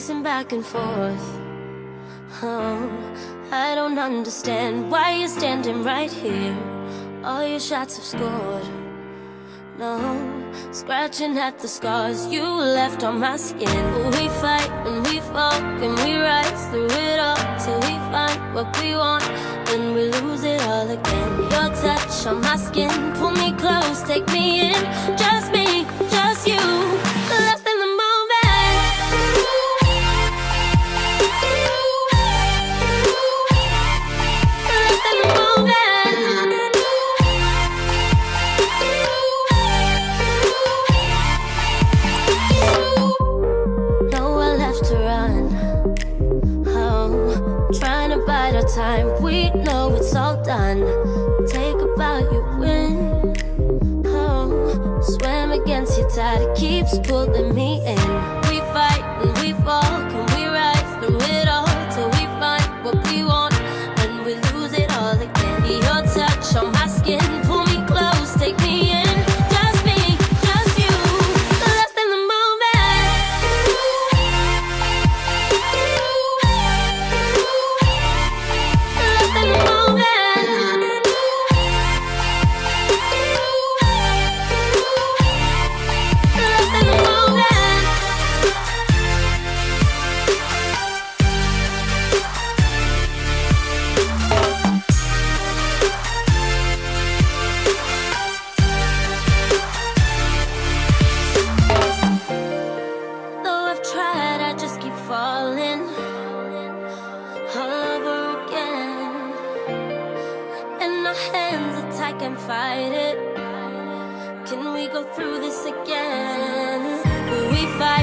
pacing back and forth. Oh, I don't understand why you're standing right here. All your shots have scored. No, scratching at the scars you left on my skin. We fight and we fall and we rise through it all till we find what we want. Then we lose it all again. Your touch on my skin, pull me close, take me in. Just me, just you, lost in the moment. Lost in the moment. Nowhere left to run. Oh, trying to bide our time. We know it's all done. Take a bow, you win. Oh, swam against your tide, it keeps pulling me in. We fight and we fall, can we rise through it all till we find what we want, and we lose it all again. Your touch on my skin, pull me close, take me in. Just me, just you, lost in the moment. Lost in the moment. Lost in the moment. Though I've tried, I just keep falling all over again. And our hands are tight, can't fight it. Can we go through this again? We fight